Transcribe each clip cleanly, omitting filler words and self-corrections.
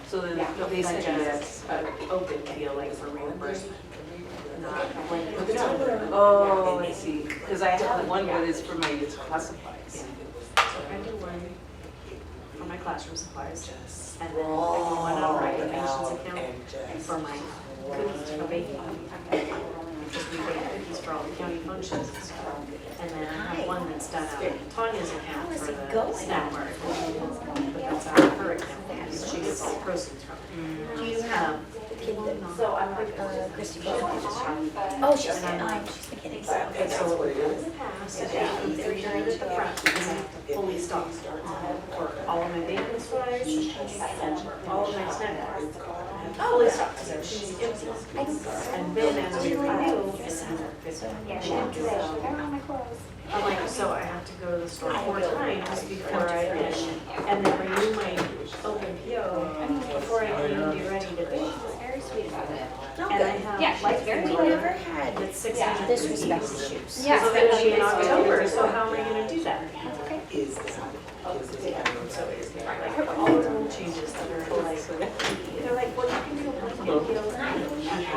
So then they suggest open feel like for reimbursement. Oh, I see. Because I have one, but it's for my class supplies. So I do one for my classroom supplies, and then I do one on my donations account for my cookies for baking. Because we bake cookies for all the county functions and stuff. And then I have one that's done out of Tanya's account for the snack bar. But that's out of her account, because she gets all the proceeds from it. Do you have So I'm like, Christy? Oh, she's beginning. okay, so what we've done in the past is we keep everything at the front, because I'm fully stocked for all of my baking supplies and all of my snack bars. I'm fully stocked, because she's empty. And then as we renew, it's I'm like, so I have to go to the store 4 times before I finish, and then renew my open PO before I can even be ready to bake. Very sweet about it. And I have like We never had it's 600 disrespect issues. Yeah. So then she in October, so how am I gonna do that? Okay. So it's like all the little changes that are like, they're like, well, you can do a blanket PO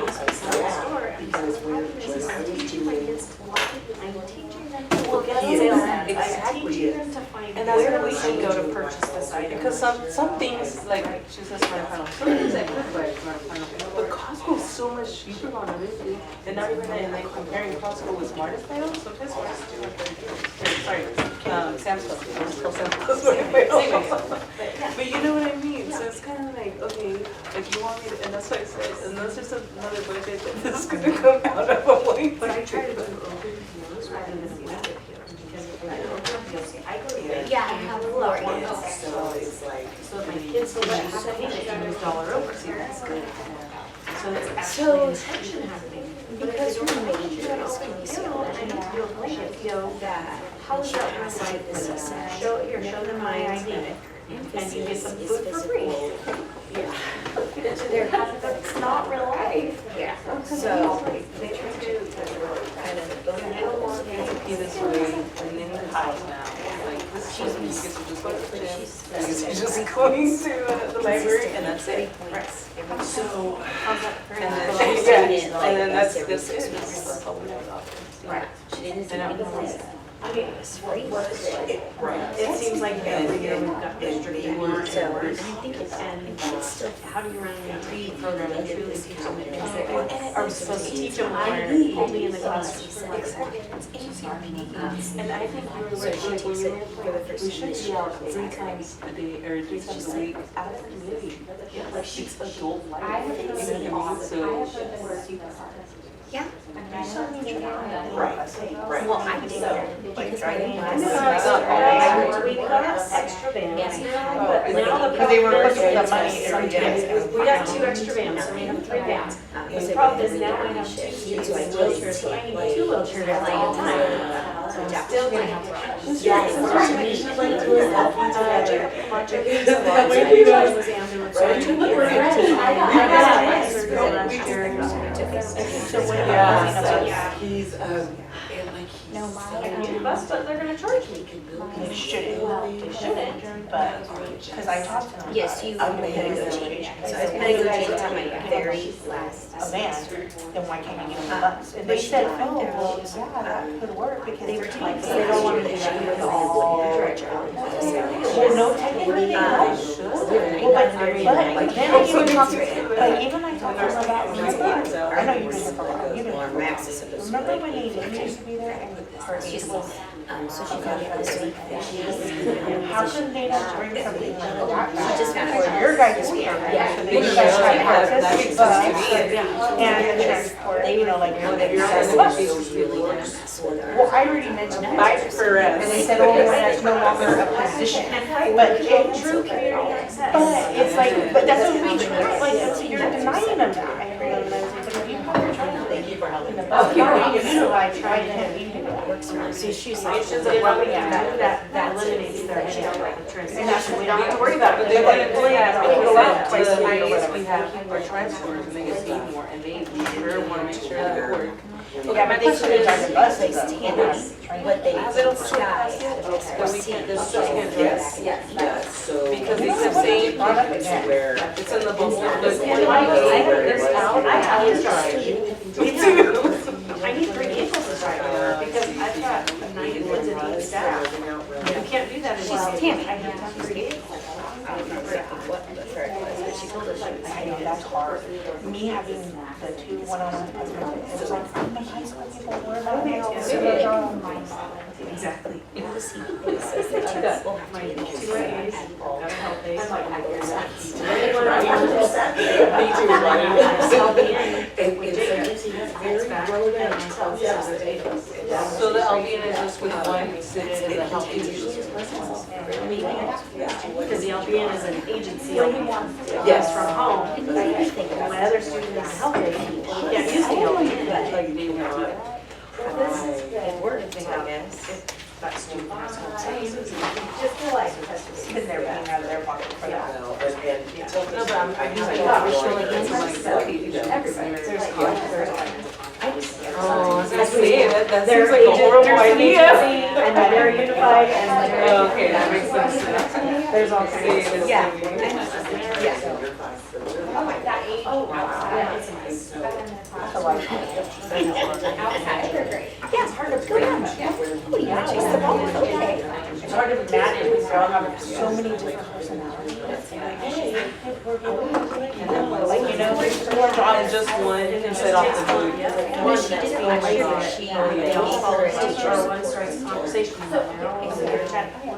at the store, because the problem is I'm teaching my kids to love it, I'm teaching them to look at sales ads, I'm teaching them to find where we should go to purchase this item. Because some things, like she says Smart Panel, some things I could buy at Smart Panel, but Costco is so much cheaper on everything. And not even that, and like comparing Costco with Smartest Panel, sometimes Smartest do sorry, Sam's Club. But you know what I mean? So it's kind of like, okay, if you want me to, and that's what I said, and that's just another budget that this is going to come out of a point. But I try to do open POs rather than blanket POs, because if I do open POs, I go to bed. Yeah, I have pull out one. So it's like, So if my kids will let have a payment, you lose $1 over. See, that's good. So that's actually So, intention happening. because we're majors, can you see You know, I need to do a blanket PO that? how is that gonna side this is? Show them my ID, and you get some food for free. Yeah. It's not real life. Yeah. So, They try to kind of go I don't want them to Be this way, and then you hide now. Like this is when you get to just go to the gym, you're just going to the library, and that's it. Right. So, How's that for and you? then, and then that's it. That's all we have. Right. she didn't do And I'm anything. I mean, It's free. it seems like every year we've got restricted words So, and and I words. think it's, And it's still. how do you run an IT program and truly teach them the things that And are supposed to teach them learn only in the classroom? It's easier. And I think you were So right, she like when takes you it were for the like, first We should initial. be out 3 times a day or 3 times a week out of the community. Like she's adult life. You know what I mean? So Yeah. right, right. Well, I did because my I last know, we got extra vans now, but Yes. now the Because they were problem pushing the is money every day. we got 2 extra vans, so we have 3 vans. The problem is now I have 2 students with wheelchairs, so I need 2 wheelchairs at the same time. So I'm still gonna have to rush. Yes. He's, and like, No, Bus, but they're gonna charge me. They shouldn't, but, because I talked to them. Yes, you about would it. pedagogy. So I was pedagogy until my very last A van, semester. then why can't you get a bus? And they said, oh, well, yeah, that could work because They were it's telling like, me they don't want to do that she that. was all director. Well, no, technically they don't. Well, but then I even talked, but even I talked to them about Lindsay. I know you've been there for a while. You've been there for a while. Remember when they used to be there and her She's, age was, so she got it this week. how come they don't bring something like that back? Just found For your guys' program, Yeah. so they guys try to That access makes bus sense to me. and the transport, you know, like, They whatever were you guys just bus. really nice with her. Well, I already mentioned that, for us. and they said, oh, that's no longer a position, but it, True community access. but it's like, but that's what we try, like, it's, you're denying them that. And I was like, but if you have a child, thank you for helping. oh, you're utilized, why can't you do that? Works for her. So she was like, It's just like, well, that eliminates their, And that's what we don't have to worry about it. They're gonna They're do that, like, because go out the twice a week or highest whatever. we have are transfers and they get paid more and they sure want to make sure they work. Yeah, but they couldn't drive the bus, they what they They don't sky. the weekend, this weekend, Yes, yes, so. because they kept saying, brought up again. Where. It's in the book. I always try. Me too. I need 3 vehicles to drive because I've got 9 kids and 8 staff. You can't do that in Well, Tammy, I have 3 vehicles. I don't remember what the third was, but she told us she was. I know, that's hard. Me having the 2 one-on-one appointments, it was like, my high school people were about me. Exactly. It was, it says that two people have My to be 2 A's, got a health days. So the LVN is just with one considered as a health agency? Because the LPN is an agency, Yes. from home. When other students have health days, you can't use the LPN. Like they want. It works, I guess, if that student has home services. Just feel like it's been there paying out of their pocket for that. Well, and No, but I'm just like, yeah, we're showing hands like, Everybody, there's oh, that's that They're seems like a horrible idea. And that they're unified and they're. Oh, okay, that makes sense. There's all kinds of. Yeah. That's a lot of fun. Yeah, it's hard to go down. What, you want to chase the ball? Okay. It's hard to imagine because we all have so many different personalities. Like, you know, there's 4 And jobs. just one instead off the blue. When she did it last year, she They all gave follow her a teacher, teachers. one starts a conversation,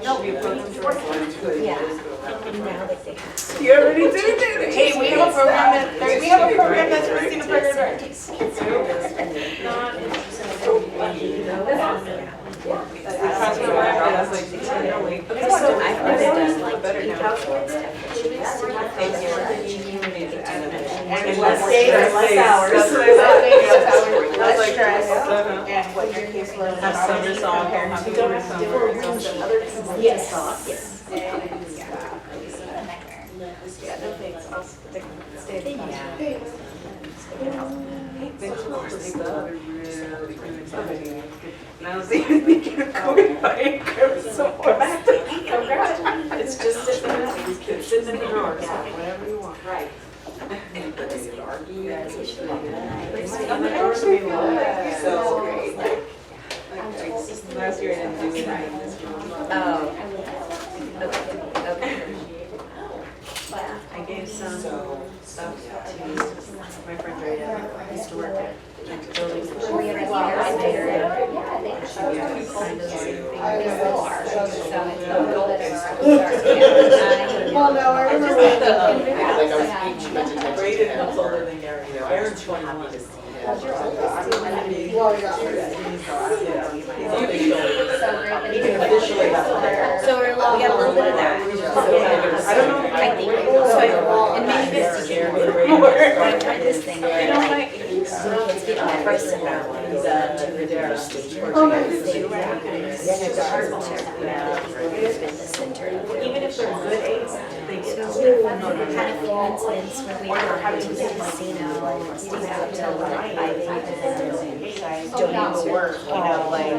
No, we put them through. Yeah. Now that they have. You already did it. Hey, we have a program that, we have a program that's racing a predator. not interested. That's what I was like, no, wait. So I've never done like Better now. And less days, less hours. That's what I thought. Less Like, stress. uh-huh. And what your caseload is. Have summer song, have summer song. Yes, yes. Yeah, no thanks, I'll stay at the classroom. Thanks for stuff. Really good. And I was even thinking of going by and grab some more. Come grab it. It's just sitting in the drawer, so whatever you want. Right. Last year I didn't do it. Oh. Okay, okay. I gave some stuff to my friend Rita, who used to work at the building. We have a flowers there. Well, no, I remember. Braden comes older than Gary. Aaron's 21. Well, yeah. So we got a little bit of that. I don't know. I think, so, and maybe this year, I tried this thing where like, when kids get nervous about to their stage they recognize the heart has been the center of their Even if they're good aides, they get out. had a few incidents when we were having to the casino, we out till like 5 a.m. Don't even work, you know, like.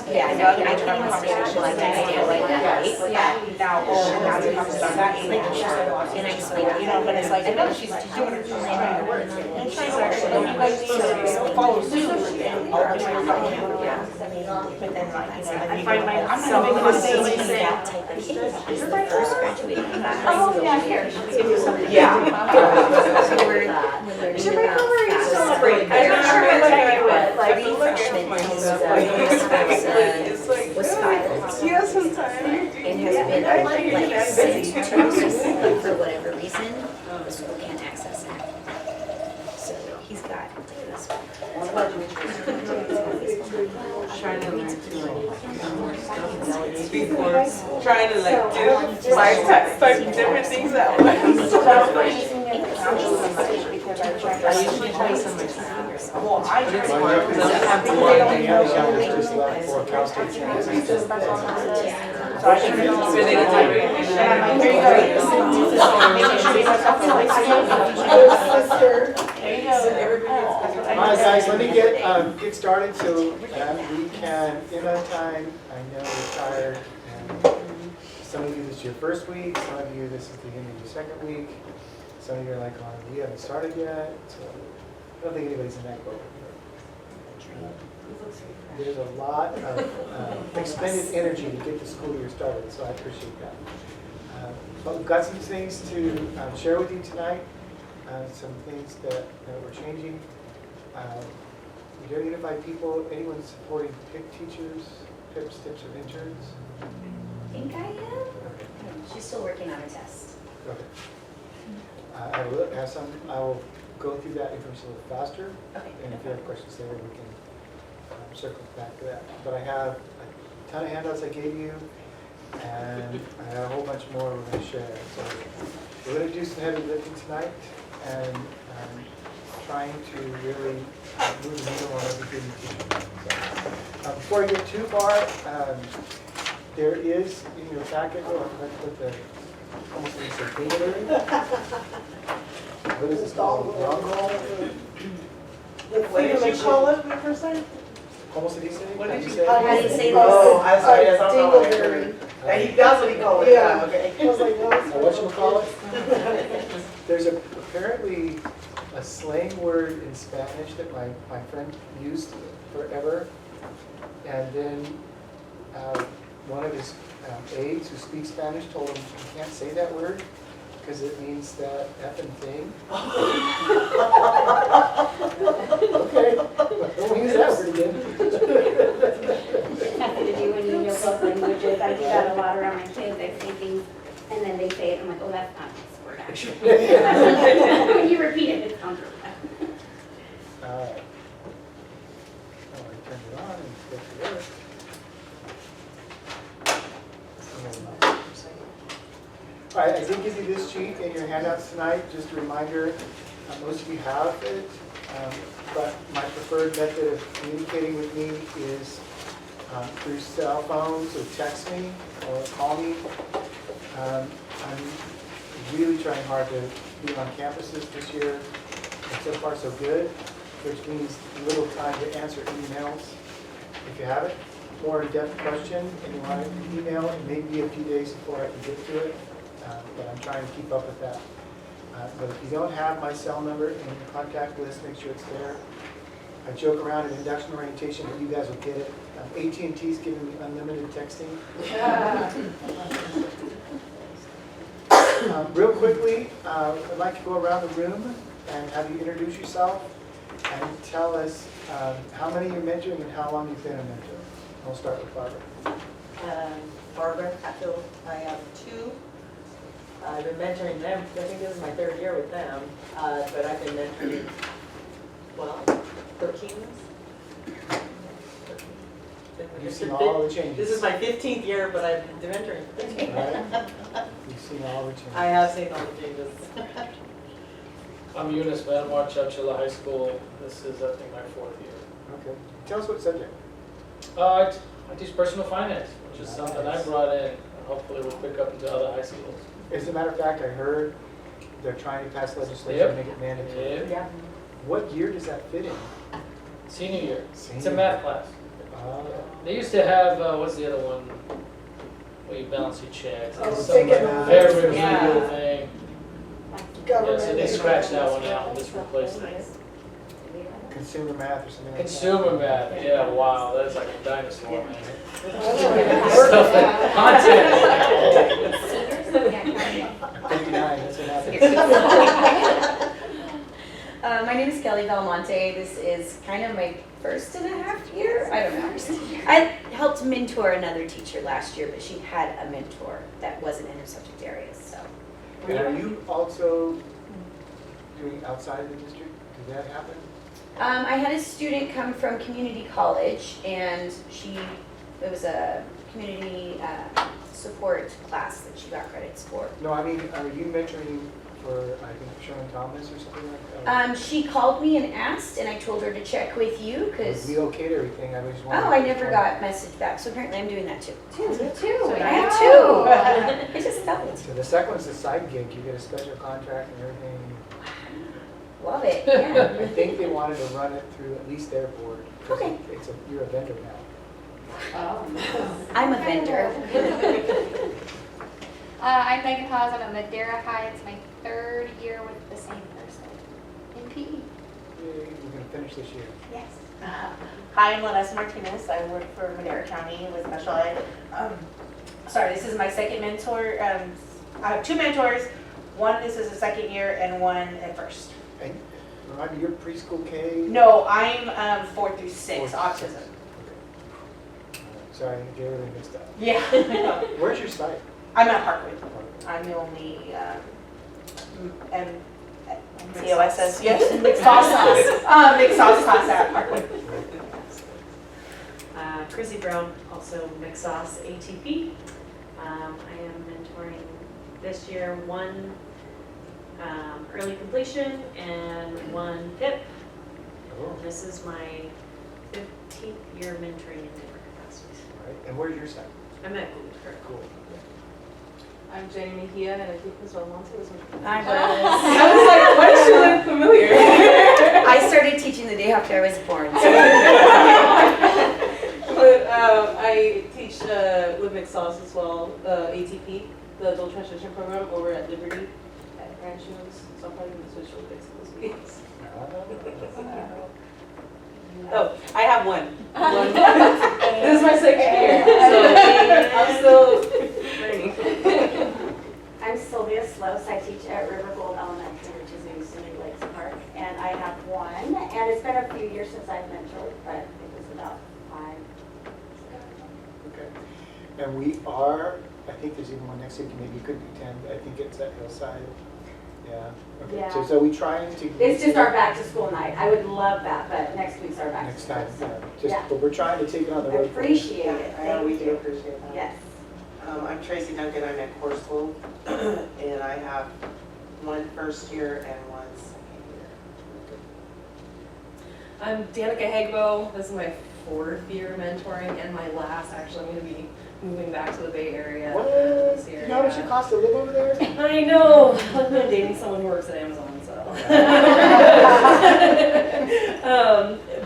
Yeah, I can't stand like I stand like that, right? Yeah. Now, now we talked about that age. And I explained, You know, but it's like, I know she's doing her trying to work. And she's actually, you guys need to follow suit. And, but then like, you know, then I you find go, I'm myself not making a constantly mistake. saying, that type of thing. You're my first graduating class. Oh, yeah, here. Yeah. So we're learning about FAFSA. celebrate. I'm not sure what I do with, like, Every freshman is FAFSA was filed Yeah, sometimes. and has been like sent to us, but for whatever reason, the school can't access it. So he's got this. Trying to like before trying to like do like type different things out. I usually try some myself. Well, I But it's just. hard because I have to So I should have. So they didn't do it. And I'm like, here you go. Making sure they have something like. There you go. All right, guys, let me get started so we can, in our time, I know we're tired, and some of you this is your first week, some of you this is the end of your second week. Some of you are like, oh, we haven't started yet, so I don't think anybody's in that boat. There's a lot of expended energy to get the school year started, so I appreciate that. But we've got some things to share with you tonight, some things that we're changing. We're unified people, anyone supporting PIP teachers, PIPs, tips, or interns? I think I am. Okay. She's still working on a test. Okay. I will have some, I will go through that information a little faster, Okay. and if you have questions there, we can circle back to that. But I have a ton of handouts I gave you, and I have a whole bunch more we're going to share. So we're going to do some heavy lifting tonight, and trying to really move the needle on everything you teach. So, before I get too far, there is in your packet, let's put the, almost like a dictionary. What is this called? What did you call it the first time? Almost a decent. What did you say? call How do you say Oh, I'm sorry, yes, I'm not Dingleberry. That's what he called it, Yeah. okay. I was like, no, it's Whatchamacallit? There's apparently a slang word in Spanish that my friend used forever. And then one of his aides who speaks Spanish told him, you can't say that word because it means that effing thing. Okay, we'll use that word again. Nothing to do when you know both languages. I do that a lot around my kids. I say things and then they say it. I'm like, oh, that's not this word actually. When you repeat it, it sounds really bad. Alright. Oh, I turned it on and it's good to work. Alright, I did give you this sheet in your handouts tonight, just a reminder, most of you have it, but my preferred method of communicating with me is through cell phones, or text me, or call me. I'm really trying hard to be on campuses this year, and so far so good, which means little time to answer emails. If you have it, more in-depth question, and you want to email, it may be a few days before I can get to it, but I'm trying to keep up with that. But if you don't have my cell number in your contact list, make sure it's there. I joke around in induction orientation, but you guys will get it. AT&T's giving me unlimited texting. Real quickly, I'd like to go around the room and have you introduce yourself and tell us how many you're mentoring and how long you've been a mentor. We'll start with Barbara. Barbara Hatfield, I have two. I've been mentoring them, I think this is my third year with them, but I've been mentoring, well, 13 years. You've seen all the changes. This is my 15th year, but I've been mentoring for 13 years. Right? You've seen all the changes. I have seen all the changes. I'm Eunice Manwar, Chowchilla High School. This is, I think, my 4th year. Okay. Tell us what subject. I teach personal finance, which is something I brought in, and hopefully will pick up into other high schools. As a matter of fact, I heard they're trying to pass legislation to Yep. make it mandatory. Yeah. What year does that fit in? Senior year. It's Senior a math class. Uh, They used to have, what's the other one? Where you balance your checks. Oh, It's some ticket. very remedial Yeah. thing. Yeah, so they scratched that one out and just replaced it. Consumer math or something like that. Consumer math, yeah, wow, that's like a dinosaur, man. Oh, Stuff that, content. Seniors? Yeah, 59, that's what happened. My name is Kelly Belmonte. This is kind of my 1.5 year. I don't know. I helped mentor another teacher last year, but she had a mentor that wasn't in her subject area. So And are you also doing outside of the district? Did that happen? I had a student come from community college, and it was a community support class that she got credits for. No, I mean, are you mentoring for, I think, Sherman Thomas or something like that? She called me and asked, and I told her to check with you because. We okayed everything, I was just wondering. Oh, I never got message back, so apparently I'm doing that too. Two. I have two. I just doubled. So the second one's a side gig, you get a special contract and everything. Love it, yeah. I think they wanted to run it through at least their board. 'Cause Okay. You're a vendor now. Oh. I'm a vendor. I'm Megan Hawes. I'm at Madera High. It's my 3rd year with the same person in PE. We're gonna finish this year. Yes. Hi, I'm Lanessa Martinez. I work for Madera County with special ed. Sorry, this is my second mentor. I have 2 mentors. One is as a 2nd year and one at 1st. And remind me, you're preschool K? No, I'm 4 through 6, autism. Okay. Sorry, I get everything mixed up. Yeah. Where's your site? I'm at Parkwood. I'm the only MCOSS, yes, mixed sauce. Mixed sauce class at Parkwood. Chrissy Brown, also mixed sauce ATP. I am mentoring this year 1 early completion and 1 PIP. Oh, This is my 15th year mentoring in different capacities. right. And where's your site? I'm at Gould. Cool. I'm Jenny Mejia, and I think Ms. Belmonte was one. I was. I was like, why does she look familiar? I started teaching the day after I was born. But I teach with mixed sauce as well, ATP, the adult transition program over at Liberty at Grand Shoes. So I'm probably going to switch over to those meetings. Oh, I have one. This is my 2nd year, so I'm still learning. I'm Sylvia Slose. I teach at River Gold Elementary, which is in Sunny Lakes Park, and I have 1. And it's been a few years since I've mentored, but it was about 5. Okay. And we are, I think there's even one next week, maybe you couldn't attend. I think it's at Hillside. Yeah. Okay. Yeah. So we trying to. It's just our back to school night. I would love that, but next week's our back to Next school. time, so, yeah. Just, yeah. but we're trying to take it on the I road. appreciate it. I know Thank we you. do appreciate that. Yes. I'm Tracy Duncan, I'm at Core School, and I have 1 first year and 1 second year. I'm Danica Hagbo. This is my 4th year mentoring and my last. Actually, I'm going to be moving back to the Bay Area this year. You know how much it costs to live over there? I know. I've been dating someone who works at Amazon, so.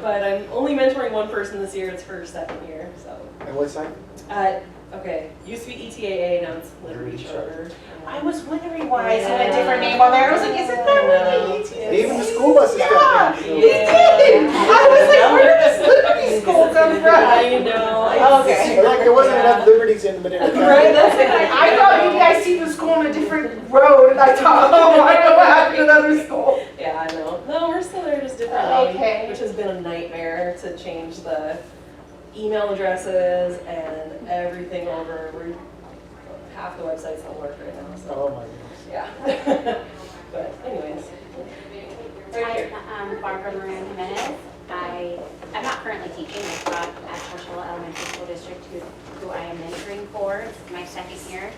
But I'm only mentoring 1 person this year. It's her 2nd year, so. And what site? Okay, used to be ETAA, now it's Liberty Charter. I was wondering why I saw a different name on there. I was like, isn't that really And even the school buses got them. I was like, where did this Liberty School come from? I know. Okay. Like there wasn't enough liberties in the Madera County. Right, that's it. I thought maybe I see the school on a different road, and I thought, oh, I don't know what happened to the other school. Yeah, I know. No, we're still there, just differently. Okay. Which has been a nightmare to change the email addresses and everything over. Half the websites don't work right now, so. Oh my goodness. Yeah. But anyways. I'm Barbara Marin Jimenez. I'm not currently teaching. I've got at Coachella Elementary School District who I am mentoring for. It's my 2nd year.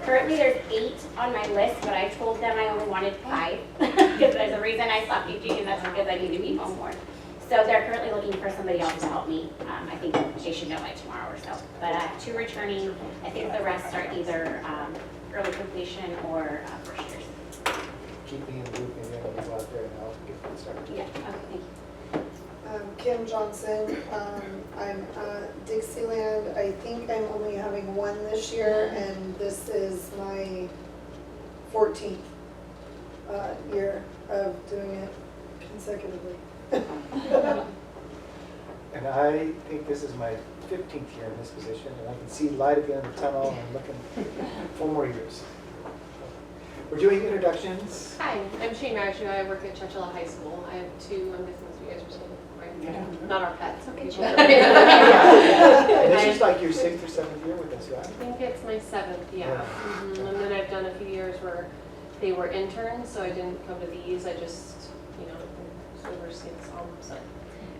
Currently there's 8 on my list, but I told them I only wanted 5 because there's a reason I stopped teaching, and that's because I need to meet home more. So they're currently looking for somebody else to help me. I think they should know by tomorrow or so. But I have 2 returning. I think the rest are either early completion or first years. Keep me in the loop, maybe I'll go out there and I'll get it started. Yeah, okay, thank you. Kim Johnson, I'm at Dixieland. I think I'm only having 1 this year, and this is my 14th year of doing it consecutively. And I think this is my 15th year in this position, and I can see light at the end of the tunnel, and I'm looking 4 more years. We're doing introductions. Hi, I'm Shane Marchu. I work at Churchill High School. I have 2, I'm guessing you guys are still, right? Not our pets. Okay. And this is like your 6th or 7th year with us, I right? think it's my 7th, yeah. And then I've done a few years where they were interns, so I didn't come to these. I just, oversee all. So,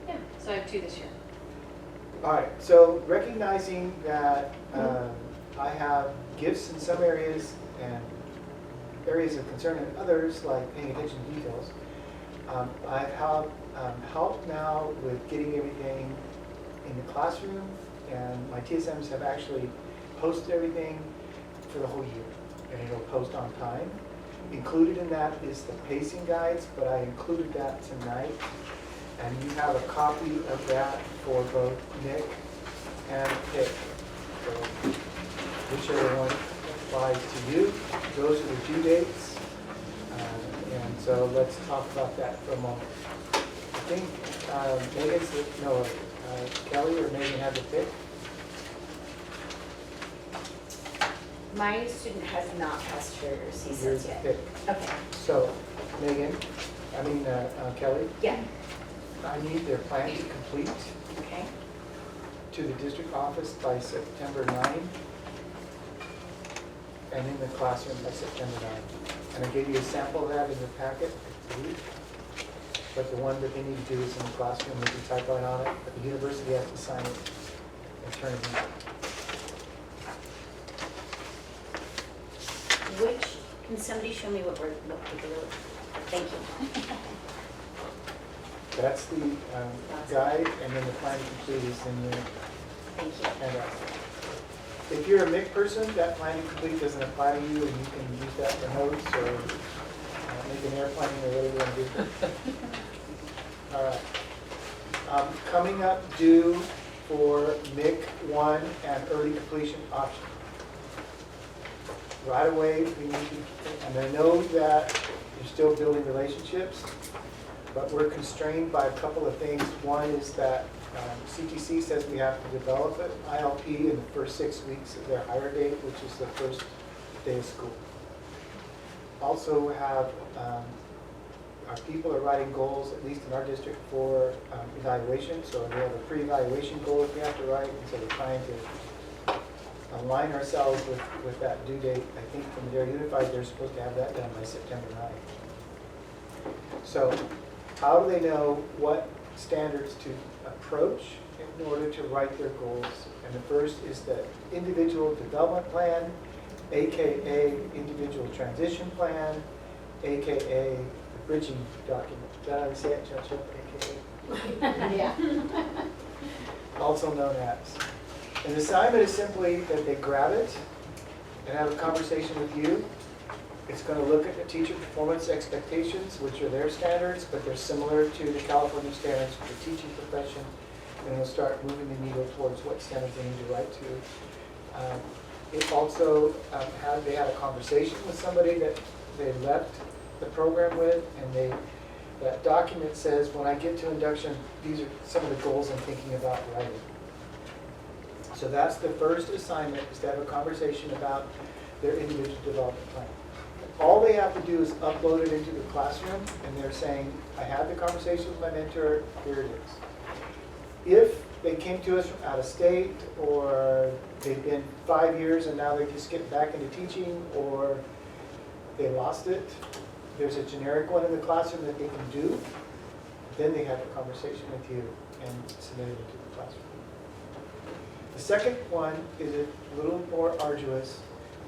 yeah. So I have 2 this year. All right, so recognizing that I have gifts in some areas and areas of concern in others, like paying attention to details, I've helped now with getting everything in the classroom, and my TSMs have actually posted everything for the whole year, and it'll post on time. Included in that is the pacing guides, but I included that tonight. And you have a copy of that for both Nick and Pitt. So, whichever one. applies to you. Those are the due dates. And so let's talk about that for a moment. I think Kelly or Megan had the pick. My student has not passed her Here's CSATs the yet. pick. Okay, So, Kelly, yeah, I need their plan to complete okay. to the district office by September 9, and in the classroom by September 9. And I gave you a sample of that in the packet, I believe. But the one that they need to do is in the classroom, we can type right on it, but the university has to sign it and turn it in. Can somebody show me what thank you. That's the guide, and then the plan to complete is in the Thank you. handout. If you're a MIC person, that plan to complete doesn't apply to you, and you can use that for notes or make an airplane or whatever you want to do. All right. Coming up due for MIC 1 and early completion option. Right away, we need to, and I know that you're still building relationships, but we're constrained by a couple of things. One is that CTC says we have to develop an ILP in the first 6 weeks of their hire date, which is the first day of school. Also have, our people are writing goals, at least in our district, for evaluation. So we have a pre-evaluation goal that we have to write, and so we're trying to align ourselves with that due date. I think from their unified, they're supposed to have that done by September 9th. So how do they know what standards to approach in order to write their goals? And the first is the individual development plan, AKA individual transition plan, AKA the bridging document. Did I say it, Judge? AKA? Yeah. Also known as. And the assignment is simply that they grab it and have a conversation with you. It's going to look at the teacher performance expectations, which are their standards, but they're similar to the California standards for the teaching profession. And it'll start moving the needle towards what standards they need to write to. It also they had a conversation with somebody that they left the program with, and that document says, when I get to induction, these are some of the goals I'm thinking about writing. So that's the first assignment, is to have a conversation about their individual development plan. All they have to do is upload it into the classroom, and they're saying, I had the conversation with my mentor, here it is. If they came to us from out of state, or they've been 5 years and now they just get back into teaching, or they lost it, there's a generic one in the classroom that they can do, then they have a conversation with you and submit it into the classroom. The second one is a little more arduous.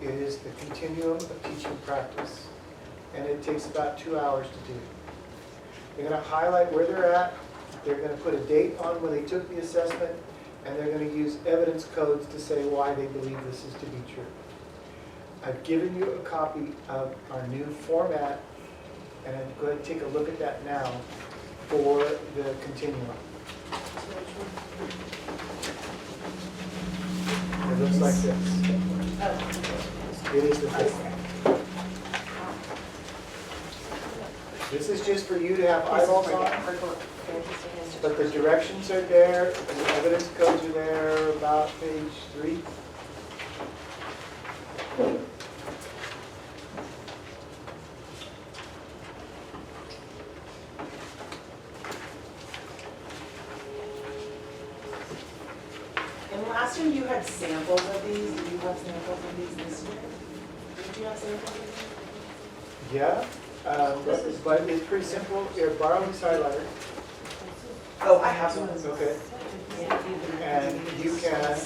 It is the continuum of teaching practice, and it takes about 2 hours to do. They're going to highlight where they're at, they're going to put a date on when they took the assessment, and they're going to use evidence codes to say why they believe this is to be true. I've given you a copy of our new format, and I'm going to take a look at that now for the continuum. It looks like this. It is the first one. This is just for you to have eyeballs on, but the directions are there, and the evidence codes are there, about page 3. And last year you had samples of these. Do you have samples of these this year? Did you have samples of these? Yeah, but it's pretty simple. Here, borrow this highlighter. Oh, I have some. Okay. And you can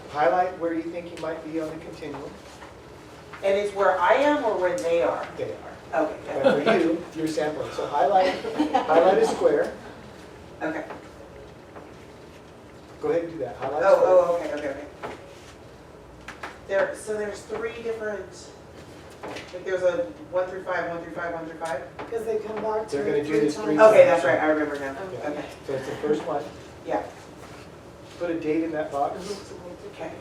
highlight where you think you might be on the continuum. And it's where I am or where they are? They are. Okay, But good. for you, you're sampling. So highlight a square. Okay. Go ahead and do that. Highlight a square. Okay. So there's 3 different, like there's a 1 through 5, 1 through 5, 1 through 5? Because they come back to They're gonna it do 3 this times. 3 Okay, that's right, I remember now. Yeah. Okay, So it's the first one. yeah. put a date in that box. Okay.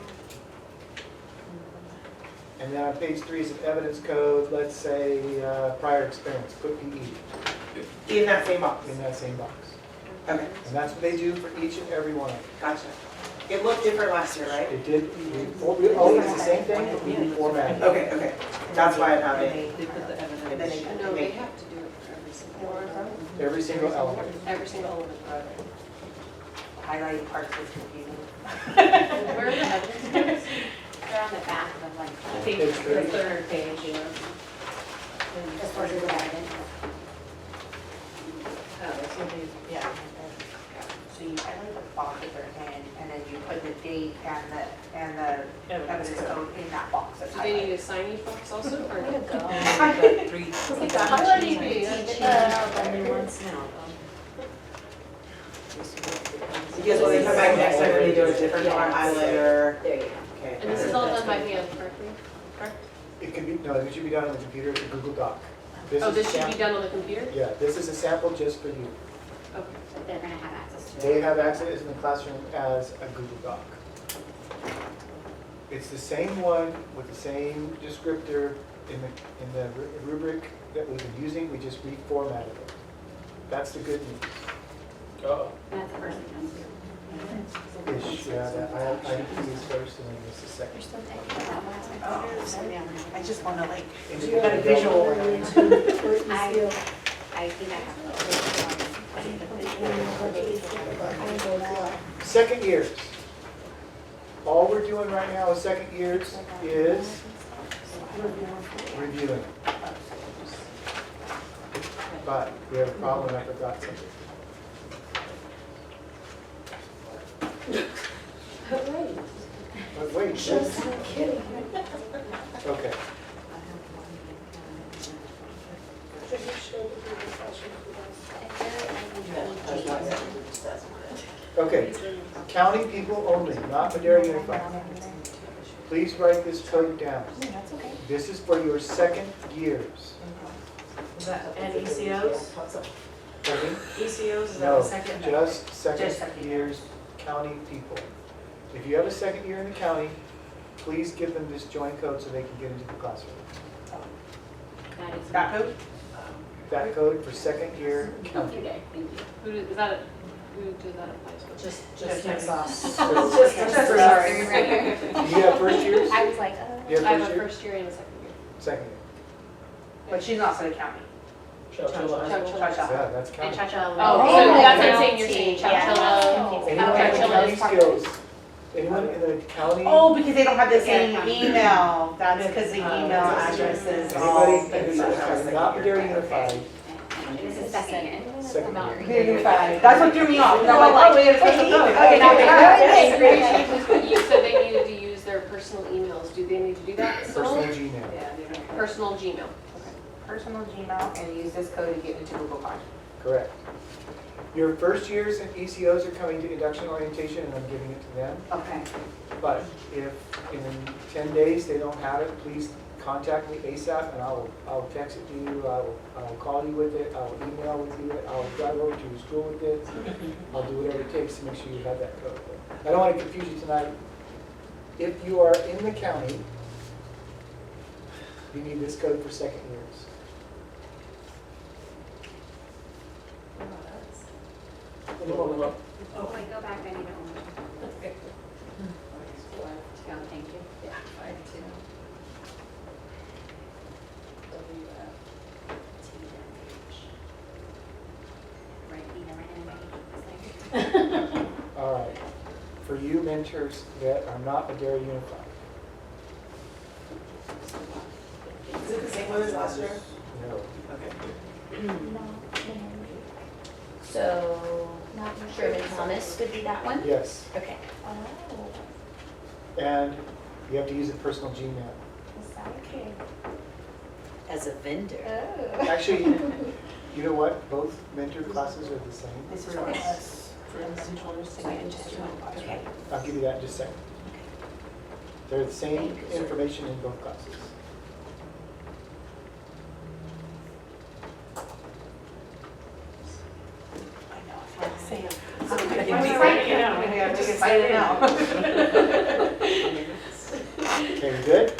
And then on page 3 is an evidence code, let's say prior experience, put PE In that same box? in that same box. Okay, And that's what they do for each and every one of them. gotcha. It looked different last year, right? It did, we always the same thing, but we reformatted. Okay, okay. That's why I have it. They put the evidence. And then they No, they make have to do it for every single one. Every single element. Every single element. highlight parts is confusing. Where are the evidence notes? They're on the back of like, I think Page the 30. third page, you know. as far as the evidence. So they, yeah. So you highlight the box with their hand, and then you put the date and the evidence code in that box. That's Do they need a sign each box also, or no? Three. Look at highlighting me. Because when they come back next time, they do a different color highlighter. There you go. Okay. And this is all done by hand, correctly? Correct? It can be, no, it should be done on the computer, it's a Google Doc. Oh, is this should be sam- done on the computer? Yeah, this is a sample just for you. Okay. But they're gonna have access to it. They have access in the classroom as a Google Doc. It's the same one with the same descriptor in the rubric that we've been using, we just reformatted it. That's the good news. Oh, That's the first thing. Ish, yeah, that I use first and then this is second. You're still taking that one as my computer. I just want to like, Do get a visual. I think I have. Second years. All we're doing right now with second years is reviewing. But we have a problem, I forgot something. But wait. Just kidding. Okay. Okay, county people only, not Madera Unified. Please write this code down. That's okay. This is for your second years. Is that, and ECOs? Pardon me? ECOs, is that No, the second? just second Just second. years county people. If you have a second year in the county, please give them this joint code so they can get into the classroom. That is. That code? That code for second year county. Okay, thank you. Who does, is that, who does that apply to? Just myself. So, Sorry. do you have first years? I was like, Do you I have have a first year? first year and a second year. Second year. But she's not for the county. Chowchilla. Yeah, that's and county. Chowchilla. Oh, Oh, so that's what yeah. I'm saying, you're saying Yeah. Chowchilla. Anyone Okay, in the Chowchilla county is part of skills, anyone in the county, Oh, because they don't have the same Yeah. email. That's because the email addresses anybody in the county, not Madera Unified, This is second year. second year. Unified. That's what threw me off. And I'm like, oh, we have a special code. Okay, now we Okay. You said they needed to use their personal emails. Do they need to do that still? Personal Gmail, Personal Gmail. Personal Gmail and use this code to get into Google Docs. correct. Your first years and ECOs are coming to induction orientation and I'm giving it to them. Okay. But if in 10 days they don't have it, please contact me ASAP and I'll text it to you, I'll call you with it, I'll email with you, I'll drive over to your school with it. I'll do whatever it takes to make sure you have that code. I don't want to confuse you tonight. If you are in the county, you need this code for second years. Oh, wait, go back, I need to own it. Oh, thank you. Yeah, I do. Right, you never ended. All right. For you mentors that are not Madera Unified, Is it the same one as last year? no. Okay. So, Sherman Thomas would be that one? Yes, Okay. and you have to use a personal Gmail. As a vendor. Actually, you know what? Both mentor classes are the same. This is for us, for individuals to get into the Okay. I'll give you that in just a second. They're the same information in both classes. Sam. We can sign it in. Okay, you good?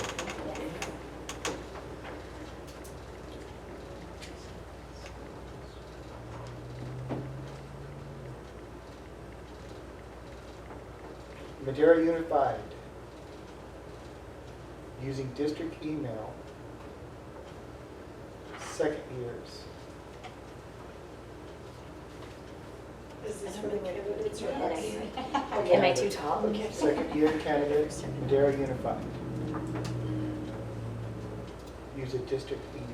Madera Unified, using district email, second years. Is this for the candidates or us? Am I too tall? Second year candidates, Madera Unified. Use a district email.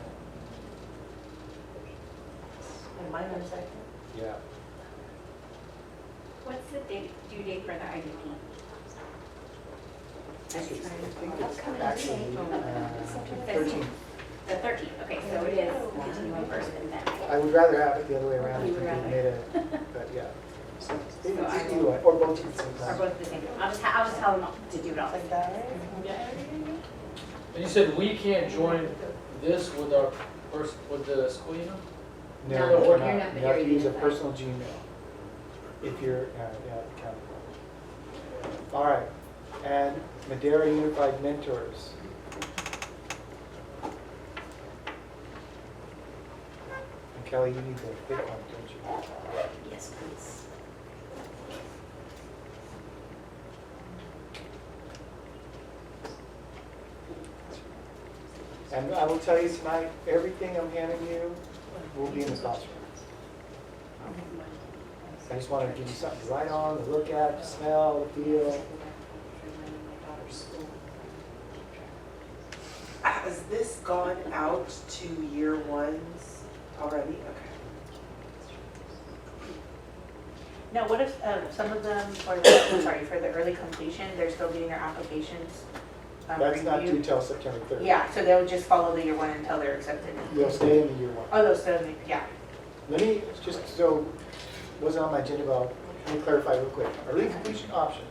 And mine are second. Yeah. What's the due date for the IDP? I think it's actually 13th. The 13th, okay, so it is continuing first and then. I would rather have it the other way around if You we would could rather. made it, but yeah. So I either will- way, or both at the same Or time. both at the same time. I'll just tell them to do it all. Like that, right? And you said we can't join this with our with the school email? No, No, we're you're not. not You have to Madera use a Unified. personal Gmail if you're, accountable. All right, and Madera Unified Mentors. And Kelly, you need the big one, don't you? Yes, please. And I will tell you tonight, everything I'm handing you will be in the classroom. I just want to give you something to write on, to look at, to smell, to feel. Has this gone out to year ones already? Okay. Now, what if some of them, for the early completion, they're still getting their applications That's not due reviewed? till September 3rd. Yeah, so they'll just follow the year one until they're accepted. You'll stay in the year one. Oh, they'll still, yeah. Let me, just so, wasn't on my agenda, but let me clarify real quick. Early completion option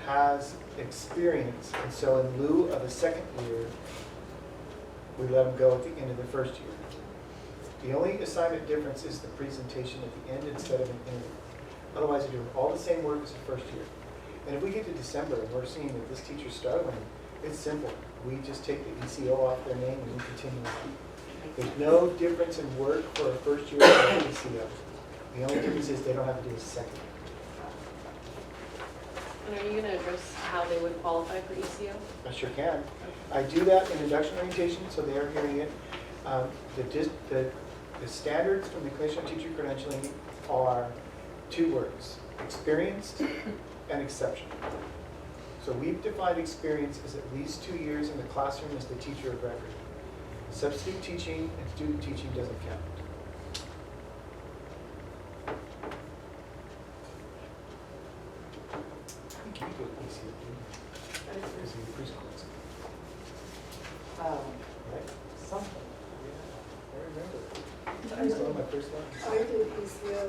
has experience, and so in lieu of a second year, we let them go at the end of the first year. The only assignment difference is the presentation at the end instead of an interview. Otherwise, they're doing all the same work as the first year. And if we get to December and we're seeing that this teacher's struggling, it's simple. We just take the ECO off their name and we continue. There's no difference in work for a first year and ECO. The only difference is they don't have to do a second. And are you gonna address how they would qualify for ECO? I sure can. I do that in induction orientation, so they are hearing it. The standards from the Commission on Teacher Credentialing are two words: experienced and exceptional. So we've defined experience as at least 2 years in the classroom as the teacher of record. Substitute teaching and student teaching doesn't count. I think you go to ECO, because you're preschool, right? Something. I remember. I was on my first one. I did ECO